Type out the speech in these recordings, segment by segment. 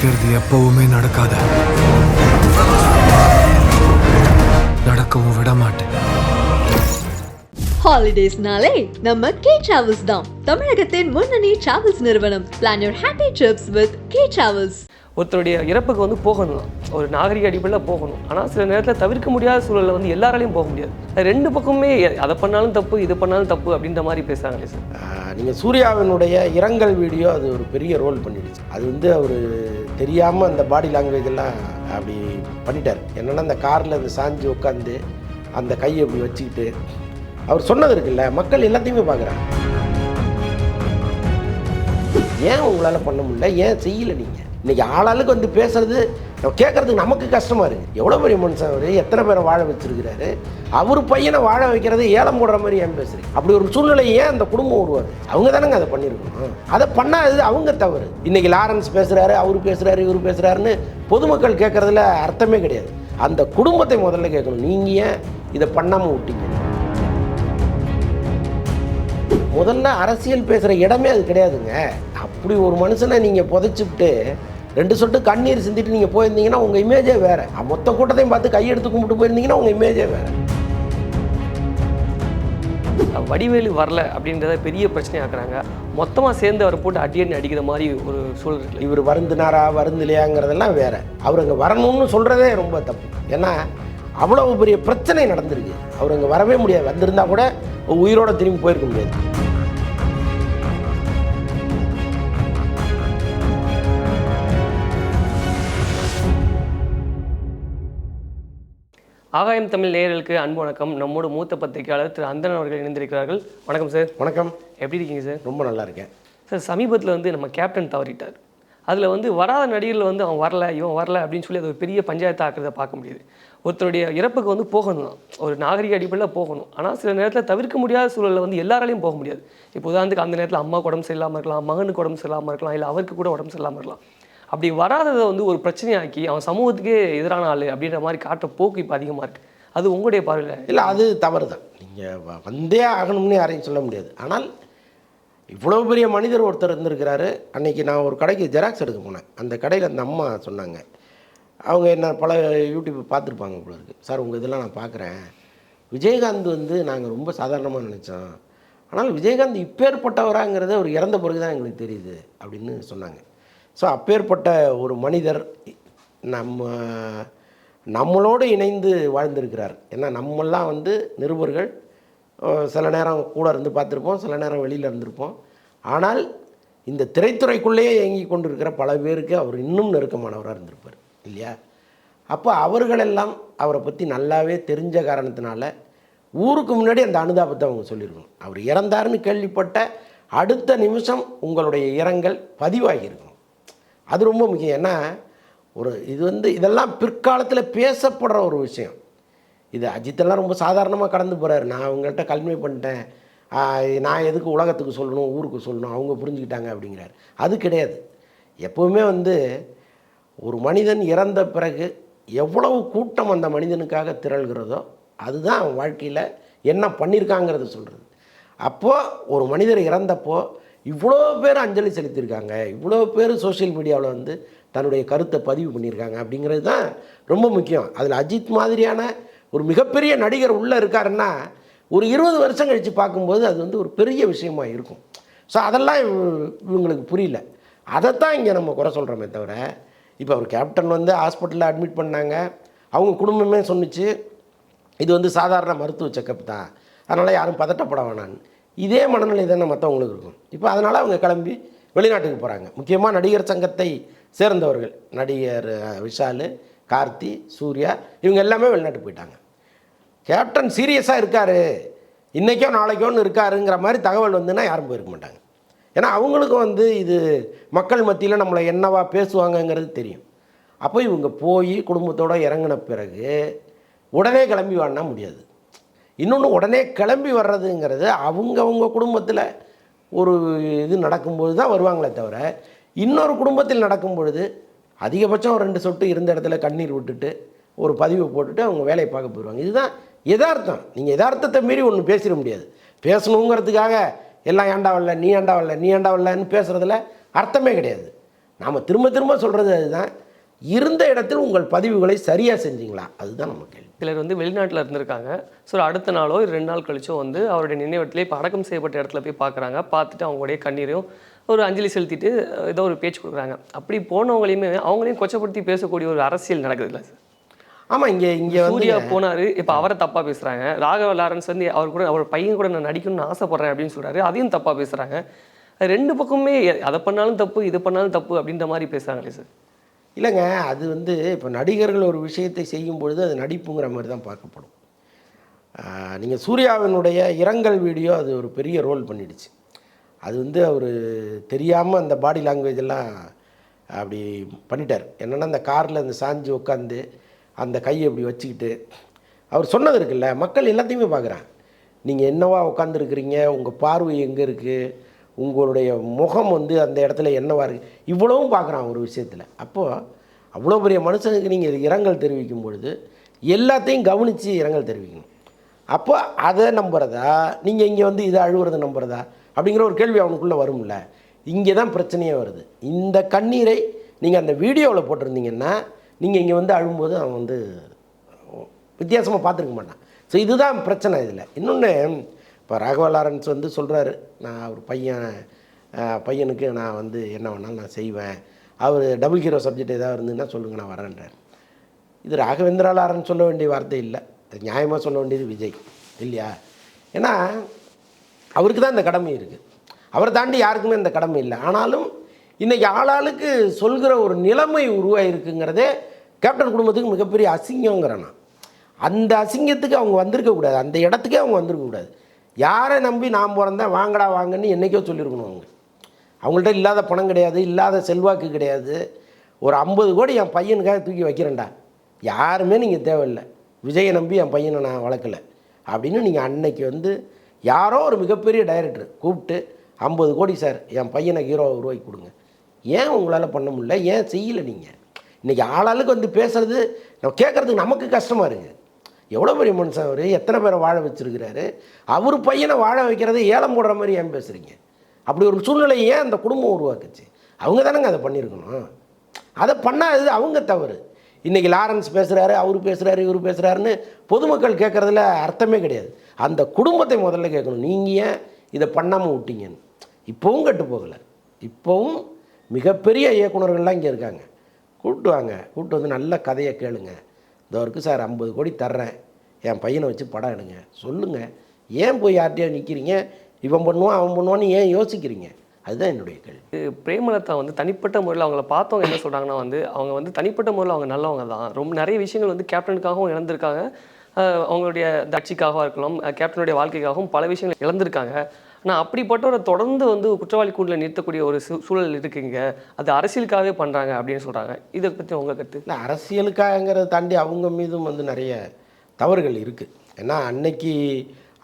நினைக்கிறது எப்பவுமே நடக்காத, நடக்கவும் விட மாட்டேன். ஹாலிடேஸ்னாலே நம்ம கே டிராவல்ஸ் தான். தமிழகத்தின் முன்னணி டிராவல்ஸ் நிறுவனம். Plan your happy drips with K travels. ஒருத்தருடைய இறப்புக்கு வந்து போகணும், ஒரு நாகரிக அடிப்படையில் போகணும். ஆனால் சில நேரத்தில் தவிர்க்க முடியாத சூழலில் வந்து எல்லாராலையும் போக முடியாது. ரெண்டு பக்கமே அதை பண்ணாலும் தப்பு, இது பண்ணாலும் தப்பு அப்படின்ற மாதிரி பேசுகிறாங்களே சார். நீங்கள் சூர்யாவினுடைய இரங்கல் வீடியோ அது ஒரு பெரிய ரோல் பண்ணிடுச்சு. அது வந்து அவர் தெரியாமல் அந்த பாடி லாங்குவேஜ் எல்லாம் அப்படி பண்ணிட்டார். என்னென்னா அந்த காரில் அந்த சாஞ்சி உட்காந்து அந்த கையை அப்படி வச்சுக்கிட்டு அவர் சொன்னது இருக்குல்ல, மக்கள் எல்லாத்தையுமே பார்க்குறாங்க. ஏன் உங்களால் பண்ண முடியல, ஏன் செய்யலை? நீங்கள் இன்றைக்கி ஆளாளுக்கு வந்து பேசுறது கேட்குறதுக்கு நமக்கு கஷ்டமாக இருக்குது. எவ்வளோ பெரிய மனுஷன் அவர், எத்தனை பேரை வாழ வச்சுருக்கிறாரு. அவர் பையனை வாழ வைக்கிறது ஏலம் போடுற மாதிரி ஏன் பேசுகிறீங்க? அப்படி ஒரு சூழ்நிலை ஏன் அந்த குடும்பம் உருவாது? அவங்க தானேங்க அதை பண்ணியிருக்கணும். அதை பண்ணாதது அவங்க தவறு. இன்றைக்கி லாரன்ஸ் பேசுகிறாரு, அவர் பேசுகிறாரு, இவர் பேசுகிறாருன்னு பொதுமக்கள் கேட்குறதுல அர்த்தமே கிடையாது. அந்த குடும்பத்தை முதல்ல கேட்கணும், நீங்கள் ஏன் இதை பண்ணாமல் விட்டீங்க? முதல்ல அரசியல் பேசுகிற இடமே அது கிடையாதுங்க. அப்படி ஒரு மனுஷனை நீங்கள் புதைச்சிவிட்டு 2 சொட்டு கண்ணீர் சிந்திட்டு நீங்கள் போயிருந்தீங்கன்னா உங்கள் இமேஜே வேறு. மொத்த கூட்டத்தையும் பார்த்து கையெடுத்து கும்பிட்டு போயிருந்தீங்கன்னா உங்கள் இமேஜே வேறு. வடிவேலு வரல அப்படின்றத பெரிய பிரச்சனையாக்குறாங்க. மொத்தமாக சேர்ந்து அவரை போட்டு அடியடி அடிக்கிற மாதிரி ஒரு சூழல் இருக்குது. இவர் வருந்தினாரா வருந்திலையாங்கிறதெல்லாம் வேறு. அவர் அங்கே வரணும்னு சொல்கிறதே ரொம்ப தப்பு. ஏன்னா அவ்வளோ பெரிய பிரச்சனை நடந்திருக்கு. அவர் அங்கே வரவே முடியாது. வந்திருந்தா கூட உயிரோடு திரும்பி போயிருக்க முடியாது. ஆகாயம் தமிழ் நேயர்களுக்கு அன்பு வணக்கம். நம்மோட மூத்த பத்திரிகையாளர் திரு அந்தன் அவர்கள் இணைந்திருக்கிறார்கள். வணக்கம் சார். வணக்கம். எப்படி இருக்கீங்க சார்? ரொம்ப நல்லா இருக்கேன் சார். சமீபத்தில் வந்து நம்ம கேப்டன் தவறிட்டார். அதில் வந்து வராத நடிகர்கள் வந்து அவன் வரல, இவன் வரல அப்படின்னு சொல்லி அது ஒரு பெரிய பஞ்சாயத்து ஆக்கிறத பார்க்க முடியுது. ஒருத்தருடைய இறப்புக்கு வந்து போகணும், ஒரு நாகரிக அடிப்படையில் போகணும். ஆனால் சில நேரத்தில் தவிர்க்க முடியாத சூழலில் வந்து எல்லாராலையும் போக முடியாது. இப்போ உதாரணத்துக்கு அந்த நேரத்தில் அம்மாவுக்கு உடம்பு சரியில்லாமல் இருக்கலாம், மகனுக்கு உடம்பு சரியில்லாமல் இருக்கலாம், இல்லை அவருக்கு கூட உடம்பு சரியில்லாமல் இருக்கலாம். அப்படி வராததை வந்து ஒரு பிரச்சனையாக்கி அவன் சமூகத்துக்கே எதிரான ஆள் அப்படின்ற மாதிரி காட்டுற போக்கு இப்போ அதிகமாக இருக்குது. அது உங்களுடைய பார்வையில்? இல்லை, அது தவறு தான். நீங்கள் வந்தே ஆகணும்னு யாரையும் சொல்ல முடியாது. ஆனால் இவ்வளோ பெரிய மனிதர் ஒருத்தர் இருந்திருக்கிறாரு. அன்றைக்கி நான் ஒரு கடைக்கு ஜெராக்ஸ் எடுக்க போனேன். அந்த கடையில் அந்த அம்மா சொன்னாங்க, அவங்க என்ன பல யூடியூப் பார்த்துருப்பாங்க போல இருக்குது. சார் உங்கள் இதெல்லாம் நான் பார்க்குறேன், விஜயகாந்த் வந்து நாங்கள் ரொம்ப சாதாரணமாக நினச்சோம், ஆனால் விஜயகாந்த் இப்பேற்பட்டவராங்கிறது அவர் இறந்த பிறகு தான் எங்களுக்கு தெரியுது அப்படின்னு சொன்னாங்க. ஸோ அப்பேற்பட்ட ஒரு மனிதர் நம்மளோடு இணைந்து வாழ்ந்திருக்கிறார். ஏன்னா நம்மெல்லாம் வந்து நிருபர்கள் சில நேரம் கூட இருந்து பார்த்துருப்போம், சில நேரம் வெளியில் இருந்திருப்போம். ஆனால் இந்த திரைத்துறைக்குள்ளேயே இயங்கி கொண்டு இருக்கிற பல பேருக்கு அவர் இன்னும் நெருக்கமானவராக இருந்திருப்பார் இல்லையா? அப்போ அவர்களெல்லாம் அவரை பற்றி நல்லாவே தெரிஞ்ச காரணத்தினால ஊருக்கு முன்னாடி அந்த அனுதாபத்தை அவங்க சொல்லியிருக்கணும். அவர் இறந்தாருன்னு கேள்விப்பட்ட அடுத்த நிமிஷம் உங்களுடைய இரங்கல் பதிவாகியிருக்கணும். அது ரொம்ப முக்கியம். ஏன்னா இது வந்து இதெல்லாம் பிற்காலத்தில் பேசப்படுற ஒரு விஷயம். இது அஜித்தெல்லாம் ரொம்ப சாதாரணமாக கடந்து போகிறாரு. நான் அவங்கள்ட்ட கல்வி பண்ணிட்டேன், நான் எதுக்கு உலகத்துக்கு சொல்லணும், ஊருக்கு சொல்லணும், அவங்க புரிஞ்சுக்கிட்டாங்க அப்படிங்கிறார். அது கிடையாது. எப்போவுமே வந்து ஒரு மனிதன் இறந்த பிறகு எவ்வளவு கூட்டம் அந்த மனிதனுக்காக திரள்கிறதோ அதுதான் அவன் வாழ்க்கையில் என்ன பண்ணியிருக்காங்கிறது சொல்கிறது. அப்போது ஒரு மனிதர் இறந்தப்போ இவ்வளோ பேர் அஞ்சலி செலுத்தியிருக்காங்க, இவ்வளோ பேர் சோஷியல் மீடியாவில் வந்து தன்னுடைய கருத்தை பதிவு பண்ணியிருக்காங்க அப்படிங்கிறது தான் ரொம்ப முக்கியம். அதில் அஜித் மாதிரியான ஒரு மிகப்பெரிய நடிகர் உள்ளே இருக்காருன்னா ஒரு 20 வருஷம் கழித்து பார்க்கும்போது அது வந்து ஒரு பெரிய விஷயமாக இருக்கும். ஸோ அதெல்லாம் இவங்களுக்கு புரியல. அதைத்தான் இங்கே நம்ம குறை சொல்கிறோமே தவிர, இப்போ அவர் கேப்டன் வந்து ஹாஸ்பிட்டலில் அட்மிட் பண்ணாங்க, அவங்க குடும்பமே சொன்னிச்சு இது வந்து சாதாரண மருத்துவ செக்கப் தான், அதனால் யாரும் பதட்டப்பட வேணான்னு. இதே மனநிலை தானே மற்றவங்களுக்கு இருக்கும். இப்போ அதனால் அவங்க கிளம்பி வெளிநாட்டுக்கு போகிறாங்க. முக்கியமாக நடிகர் சங்கத்தை சேர்ந்தவர்கள், நடிகர் விஷால், கார்த்தி, சூர்யா, இவங்க எல்லாமே வெளிநாட்டுக்கு போயிட்டாங்க. கேப்டன் சீரியஸாக இருக்கார், இன்றைக்கோ நாளைக்கோன்னு இருக்காருங்கிற மாதிரி தகவல் வந்துன்னா யாரும் போயிருக்க மாட்டாங்க. ஏன்னா அவங்களுக்கும் வந்து இது மக்கள் மத்தியில் நம்மளை என்னவா பேசுவாங்கங்கிறது தெரியும். அப்போ இவங்க போய் குடும்பத்தோடு இறங்கின பிறகு உடனே கிளம்பி வாங்கினா முடியாது. இன்னொன்று, உடனே கிளம்பி வர்றதுங்கிறது அவங்க குடும்பத்தில் ஒரு இது நடக்கும்போது தான் வருவாங்களே தவிர, இன்னொரு குடும்பத்தில் நடக்கும் பொழுது அதிகபட்சம் ஒரு 2 சொட்டு இருந்த இடத்துல கண்ணீர் விட்டுட்டு ஒரு பதிவை போட்டுட்டு அவங்க வேலையை பார்க்க போயிடுவாங்க. இதுதான் யதார்த்தம். நீங்கள் யதார்த்தத்தை மீறி ஒன்று பேசிட முடியாது. பேசணுங்கிறதுக்காக எல்லாம் ஏண்டா வரல, நீ ஏண்டா வரல, நீ ஏண்டா வரலன்னு பேசுகிறதுல அர்த்தமே கிடையாது. நாம் திரும்ப திரும்ப சொல்கிறது அதுதான், இருந்த இடத்தில் உங்கள் பதிவுகளை சரியாக செஞ்சீங்களா, அதுதான் நம்ம கேள்வி. சிலர் வந்து வெளிநாட்டில் இருந்திருக்காங்க. ஸோ அடுத்த நாளோ 2 நாள் கழிச்சோ வந்து அவருடைய நினைவகத்திலே இப்போ அடக்கம் செய்யப்பட்ட இடத்துல போய் பார்க்குறாங்க. பார்த்துட்டு அவங்களுடைய கண்ணீரையும் ஒரு அஞ்சலி செலுத்திட்டு ஏதோ ஒரு பேச்சு கொடுக்குறாங்க. அப்படி போனவங்களையுமே அவங்களையும் கொச்சப்படுத்தி பேசக்கூடிய ஒரு அரசியல் நடக்குது இல்லை சார்? ஆமாம், இங்கே சூர்யா போனார், இப்போ அவரை தப்பாக பேசுகிறாங்க. ராகவ லாரன்ஸ் வந்து அவர் பையன் கூட நான் நடிக்கணும்னு ஆசைப்பட்றேன் அப்படின்னு சொல்கிறாரு, அதையும் தப்பாக பேசுகிறாங்க. 2 பக்கமுமே அதை பண்ணாலும் தப்பு, இது பண்ணாலும் தப்பு அப்படின்ற மாதிரி பேசுகிறாங்களே சார். இல்லைங்க, அது வந்து இப்போ நடிகர்கள் ஒரு விஷயத்தை செய்யும் பொழுது அது நடிப்புங்கிற மாதிரி தான் பார்க்கப்படும். நீங்கள் சூர்யாவினுடைய இரங்கல் வீடியோ அது ஒரு பெரிய ரோல் பண்ணிடுச்சு. அது வந்து அவர் தெரியாமல் அந்த பாடி லாங்குவேஜ் எல்லாம் அப்படி பண்ணிட்டார். என்னென்னா அந்த காரில் அந்த சாஞ்சு உட்காந்து அந்த கையை இப்படி வச்சுக்கிட்டு அவர் சொன்னது இருக்குல்ல, மக்கள் எல்லாத்தையுமே பார்க்குறாங்க. நீங்கள் என்னவா உட்காந்துருக்குறீங்க, உங்கள் பார்வை எங்கே இருக்குது, உங்களுடைய முகம் வந்து அந்த இடத்துல என்னவா இருக்குது, இவ்வளவும் பார்க்குறான் ஒரு விஷயத்தில். அப்போது அவ்வளோ பெரிய மனுஷனுக்கு நீங்கள் இரங்கல் தெரிவிக்கும் பொழுது எல்லாத்தையும் கவனித்து இரங்கல் தெரிவிக்கணும். அப்போ அதை நம்புறதா, நீங்கள் இங்கே வந்து இதை அழுவுறதை நம்புறதா அப்படிங்கிற ஒரு கேள்வி அவனுக்குள்ளே வரும்ல. இங்கே தான் பிரச்சனையே வருது. இந்த கண்ணீரை நீங்கள் அந்த வீடியோவில் போட்டிருந்தீங்கன்னா நீங்கள் இங்கே வந்து அழும்போது அவன் வந்து வித்தியாசமாக பார்த்துருக்க மாட்டான். ஸோ இதுதான் பிரச்சனை இதில். இன்னொன்று, இப்போ ராகவ லாரன்ஸ் வந்து சொல்கிறாரு, நான் ஒரு பையனுக்கு நான் வந்து என்ன வேணாலும் நான் செய்வேன், அவர் டபுள் ஹீரோ சப்ஜெக்ட் ஏதாவது இருந்ததுன்னா சொல்லுங்கள் நான் வரேன்றார். இது ராகவேந்திரா லாரன்ஸ் சொல்ல வேண்டிய வார்த்தை இல்லை, நியாயமாக சொல்ல வேண்டியது விஜய் இல்லையா? ஏன்னா அவருக்கு தான் இந்த கடமை இருக்குது, அவரை தாண்டி யாருக்குமே இந்த கடமை இல்லை. ஆனாலும் இன்றைக்கி ஆளாளுக்கு சொல்கிற ஒரு நிலைமை உருவாகிருக்குங்கிறதே கேப்டன் குடும்பத்துக்கு மிகப்பெரிய அசிங்கங்கிறேன் நான். அந்த அசிங்கத்துக்கு அவங்க வந்திருக்கக்கூடாது, அந்த இடத்துக்கே அவங்க வந்திருக்கக்கூடாது. யாரை நம்பி நான் பிறந்தேன் வாங்கடா வாங்கன்னு என்றைக்கோ சொல்லியிருக்கணும். அவங்கள்ட்ட இல்லாத பணம் கிடையாது, இல்லாத செல்வாக்கு கிடையாது. ஒரு 50 கோடி என் பையனுக்காக தூக்கி வைக்கிறேன்டா, யாருமே நீங்கள் தேவையில்லை, விஜயை நம்பி என் பையனை நான் வளர்க்கலை அப்படின்னு நீங்கள் அன்னைக்கு வந்து யாரோ ஒரு மிகப்பெரிய டைரக்டர் கூப்பிட்டு 50 கோடி சார் என் பையனை ஹீரோவை உருவாக்கி கொடுங்க, ஏன் உங்களால் பண்ண முடியல, ஏன் செய்யலை? நீங்கள் இன்றைக்கி ஆளாளுக்கு வந்து பேசுகிறது நம்ம கேட்குறதுக்கு நமக்கு கஷ்டமாக இருக்குது. எவ்வளோ பெரிய மனுஷன் அவர், எத்தனை பேரை வாழ வச்சுருக்கிறாரு, அவர் பையனை வாழ வைக்கிறத ஏலம் போடுற மாதிரி ஏன் பேசுகிறீங்க? அப்படி ஒரு சூழ்நிலையை ஏன் அந்த குடும்பம் உருவாக்குச்சு? அவங்க தானேங்க அதை பண்ணியிருக்கணும். அதை பண்ணாதது அவங்க தவறு. இன்றைக்கி லாரன்ஸ் பேசுகிறாரு, அவர் பேசுகிறாரு, இவர் பேசுகிறாருன்னு பொதுமக்கள் கேட்குறதுல அர்த்தமே கிடையாது. அந்த குடும்பத்தை முதல்ல கேட்கணும், நீங்கள் ஏன் இதை பண்ணாமல் விட்டீங்கன்னு. இப்போவும் கெட்டு போகலை, இப்போவும் மிகப்பெரிய இயக்குநர்கள்லாம் இங்கே இருக்காங்க, கூப்பிட்டு வந்து நல்ல கதையை கேளுங்க, இதோ இருக்குது சார் 50 கோடி தர்றேன், என் பையனை வச்சு படம் எடுங்க சொல்லுங்கள். ஏன் போய் யார்கிட்டயோ நிற்கிறீங்க, இவன் பண்ணுவான் அவன் பண்ணுவான்னு ஏன் யோசிக்கிறீங்க? அதுதான் என்னுடைய கேள்வி. பிரேமலதா வந்து தனிப்பட்ட முறையில் அவங்கள பார்த்தவங்க என்ன சொல்கிறாங்கன்னா வந்து அவங்க வந்து தனிப்பட்ட முறையில் அவங்க நல்லவங்க தான், ரொம்ப நிறைய விஷயங்கள் வந்து கேப்டனுக்காகவும் இழந்திருக்காங்க, அவங்களுடைய கட்சிக்காகவும் இருக்கலாம், கேப்டனுடைய வாழ்க்கைக்காகவும் பல விஷயங்கள் இழந்திருக்காங்க. ஆனால் அப்படிப்பட்டவரை தொடர்ந்து வந்து குற்றவாளி கூண்டில் நிறுத்தக்கூடிய ஒரு சூழல் இருக்குங்க, அது அரசியலுக்காகவே பண்ணுறாங்க அப்படின்னு சொல்கிறாங்க. இதை பற்றி உங்கள் கருத்து? இல்லை, அரசியலுக்காகங்கிறத தாண்டி அவங்க மீதும் வந்து நிறைய தவறுகள் இருக்குது. ஏன்னா அன்னைக்கு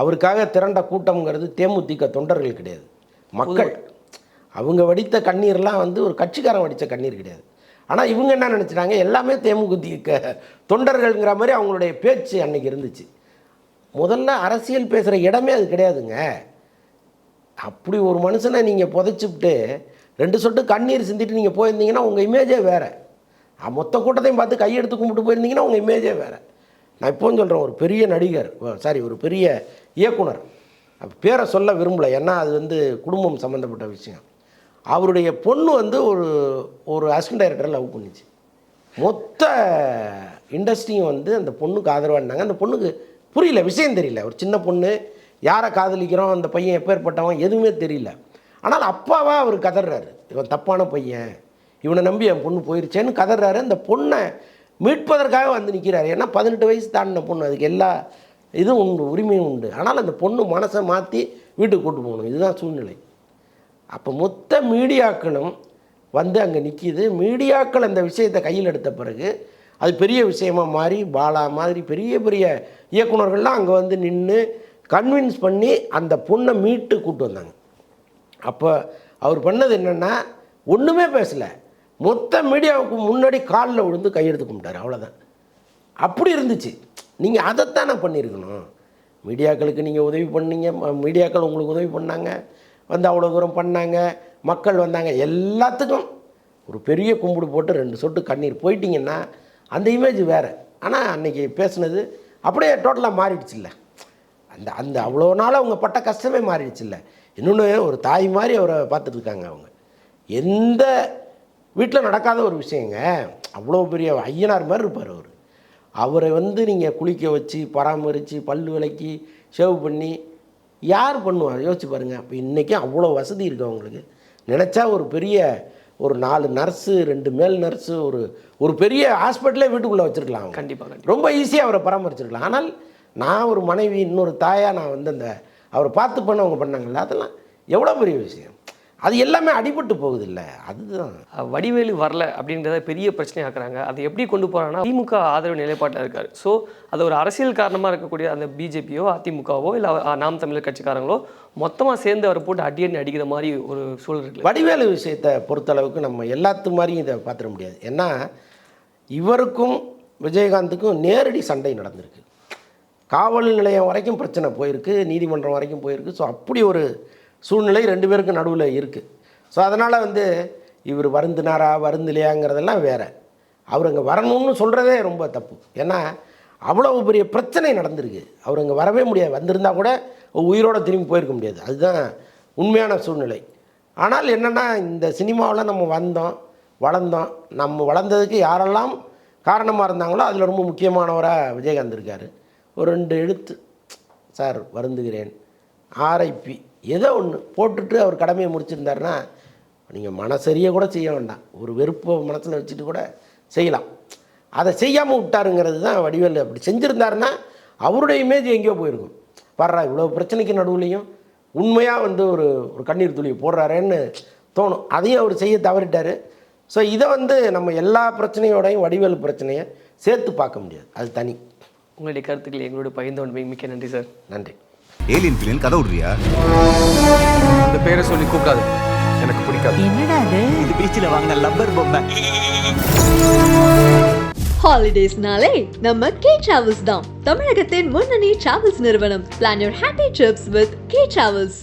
அவருக்காக திரண்ட கூட்டம்ங்கிறது தேமுதிக தொண்டர்கள் கிடையாது, மக்கள். அவங்க வடித்த கண்ணீர்லாம் வந்து ஒரு கட்சிக்காரன் வடித்த கண்ணீர் கிடையாது. ஆனால் இவங்க என்ன நினச்சிட்டாங்க, எல்லாமே தேமுதிக தொண்டர்கள்ங்கிற மாதிரி அவங்களுடைய பேச்சு அன்னைக்கு இருந்துச்சு. முதல்ல அரசியல் பேசுகிற இடமே அது கிடையாதுங்க. அப்படி ஒரு மனுஷனை நீங்கள் புதைச்சிவிட்டு 2 சொட்டு கண்ணீர் சிந்திட்டு நீங்கள் போயிருந்தீங்கன்னா உங்கள் இமேஜே வேறு. மொத்த கூட்டத்தையும் பார்த்து கையெடுத்து கும்பிட்டு போயிருந்தீங்கன்னா உங்கள் இமேஜே வேறு. நான் இப்போவும் சொல்கிறேன், ஒரு பெரிய நடிகர், ஒரு பெரிய இயக்குனர், பேரை சொல்ல விரும்பலை ஏன்னா அது வந்து குடும்பம் சம்மந்தப்பட்ட விஷயம். அவருடைய பொண்ணு வந்து ஒரு அசிஸ்டன்ட் டைரக்டரை லவ் பண்ணிச்சு. மொத்த இண்டஸ்ட்ரியும் வந்து அந்த பொண்ணுக்கு ஆதரவாக இருந்தாங்க. அந்த பொண்ணுக்கு புரியல, விஷயம் தெரியல. ஒரு சின்ன பொண்ணு, யாரை காதலிக்கிறோம், அந்த பையன் எப்பேற்பட்டவன் எதுவுமே தெரியல. ஆனால் அப்பாவா அவர் கதறாரு, இவன் தப்பான பையன், இவனை நம்பி என் பொண்ணு போயிருச்சேன்னு கதறாரு. அந்த பொண்ணை மீட்பதற்காக வந்து நிற்கிறாரு. ஏன்னா 18 வயசு தாண்டின பொண்ணு, அதுக்கு எல்லா இதுவும் உண்டு, உரிமையும் உண்டு. ஆனால் அந்த பொண்ணு மனசை மாற்றி வீட்டுக்கு கூட்டு போகணும், இதுதான் சூழ்நிலை. அப்போ மொத்த மீடியாக்களும் வந்து அங்கே நிற்கிது. மீடியாக்கள் அந்த விஷயத்தை கையில் எடுத்த பிறகு அது பெரிய விஷயமாக மாறி பாலா மாதிரி பெரிய பெரிய இயக்குநர்கள்லாம் அங்கே வந்து நின்று கன்வின்ஸ் பண்ணி அந்த பொண்ணை மீட்டு கூப்பிட்டு வந்தாங்க. அப்போ அவர் பண்ணது என்னென்னா ஒன்றுமே பேசலை, மொத்த மீடியாவுக்கு முன்னாடி காலில் விழுந்து கையெடுத்து கும்பிட்டார், அவ்வளோதான். அப்படி இருந்துச்சு. நீங்கள் அதைத்தானே பண்ணியிருக்கணும். மீடியாக்களுக்கு நீங்கள் உதவி பண்ணீங்க, மீடியாக்கள் உங்களுக்கு உதவி பண்ணாங்க, வந்து அவ்வளோ தூரம் பண்ணாங்க, மக்கள் வந்தாங்க, எல்லாத்துக்கும் ஒரு பெரிய கும்பிடு போட்டு 2 சொட்டு கண்ணீர் போயிட்டீங்கன்னா அந்த இமேஜ் வேறு. ஆனால் அன்றைக்கி பேசுனது அப்படியே டோட்டலாக மாறிடுச்சு இல்லை. அந்த அந்த அவ்வளோ நாள் அவங்க பட்ட கஷ்டமே மாறிடுச்சு இல்லை. இன்னொன்று ஒரு தாய் மாதிரி அவரை பார்த்துட்ருக்காங்க அவங்க. எந்த வீட்டில் நடக்காத ஒரு விஷயங்க, அவ்வளோ பெரிய ஐயனார் மாதிரி இருப்பார் அவர். அவரை நீங்கள் குளிக்க வச்சு பராமரித்து பல் விளக்கி ஷேவ் பண்ணி யார் பண்ணுவார் யோசிச்சு பாருங்கள். அப்போ இன்றைக்கும் அவ்வளோ வசதி இருக்குது அவங்களுக்கு. நினச்சா ஒரு பெரிய ஒரு 4 நர்ஸு 2 மேல் நர்ஸு ஒரு பெரிய ஹாஸ்பிட்டலே வீட்டுக்குள்ளே வச்சுருக்கலாம். கண்டிப்பாக ரொம்ப ஈஸியாக அவரை பராமரிச்சிருக்கலாம். ஆனால் நான் ஒரு மனைவி இன்னொரு தாயாக நான் அந்த அவரை பார்த்து பண்ண அவங்க பண்ணாங்கல்ல, அதெல்லாம் எவ்வளோ பெரிய விஷயம். அது எல்லாமே அடிபட்டு போகுது இல்லை. அதுதான் வடிவேலு வரல அப்படின்றத பெரிய பிரச்சனையாக்குறாங்க. அதை எப்படி கொண்டு போகிறாங்கன்னா திமுக ஆதரவு நிலைப்பாட்டில் இருக்கார். ஸோ அது ஒரு அரசியல் காரணமாக இருக்கக்கூடிய அந்த பிஜேபியோ அதிமுகவோ இல்லை நாம் தமிழர் கட்சிக்காரங்களோ மொத்தமாக சேர்ந்து அவரை போட்டு அடிக்கிற மாதிரி ஒரு சூழல் இருக்குது. வடிவேலு விஷயத்தை பொறுத்தளவுக்கு நம்ம எல்லாத்து மாதிரியும் இதை பார்த்துட முடியாது. ஏன்னா இவருக்கும் விஜயகாந்துக்கும் நேரடி சண்டை நடந்திருக்கு. காவல் நிலையம் வரைக்கும் பிரச்சனை போயிருக்கு, நீதிமன்றம் வரைக்கும் போயிருக்கு. ஸோ அப்படி ஒரு சூழ்நிலை 2 பேருக்கு நடுவில் இருக்குது. ஸோ அதனால் இவர் வருந்தினாரா வருந்தலையாங்கிறதெல்லாம் வேறு. அவர் அங்கே வரணும்னு சொல்கிறதே ரொம்ப தப்பு. ஏன்னா அவ்வளோ பெரிய பிரச்சனை நடந்திருக்கு. அவர் அங்கே வரவே முடியாது. வந்திருந்தால் கூட உயிரோடு திரும்பி போயிருக்க முடியாது. அதுதான் உண்மையான சூழ்நிலை. ஆனால் என்னென்னா இந்த சினிமாவில் நம்ம வந்தோம் வளர்ந்தோம். நம்ம வளர்ந்ததுக்கு யாரெல்லாம் காரணமாக இருந்தாங்களோ அதில் ரொம்ப முக்கியமானவராக விஜயகாந்த் இருக்கார். ஒரு 2 எழுத்து சார் வருந்துகிறேன் ஆர்ஐபி ஏதோ ஒன்று போட்டுட்டு அவர் கடமையை முடிச்சிருந்தாருன்னா நீங்கள் மனசரியை கூட செய்ய வேண்டாம், ஒரு வெறுப்பை மனசில் வச்சுட்டு கூட செய்யலாம். அதை செய்யாமல் விட்டாருங்கிறது தான் வடிவேலு. அப்படி செஞ்சுருந்தாருன்னா அவருடைய இமேஜ் எங்கேயோ போயிருக்கும். வர்றா இவ்வளோ பிரச்சனைக்கு நடுவுலையும் உண்மையாக ஒரு கண்ணீர் துளியை போடுறாருன்னு தோணும். அதையும் அவர் செய்ய தவறிட்டார். ஸோ இதை நம்ம எல்லா பிரச்சனையோடையும் வடிவேலு பிரச்சனையை சேர்த்து பார்க்க முடியாது. அது தனி. உங்களுடைய கருத்துக்களை எங்களோட பகிர்ந்து மிக்க நன்றி சார். நன்றி. ஏலியன் பிளேன் கதை விடுறியா? அந்த பேரை சொல்லி கூப்பிடாது, எனக்கு பிடிக்காது. என்னடா இது பீச்சில் வாங்கின லப்பர் பொம்மை. ஹாலிடேஸ்னாலே நம்ம கே டிராவல்ஸ் தான். தமிழகத்தின் முன்னணி டிராவல்ஸ் நிறுவனம். Plan your happy drips with K travels.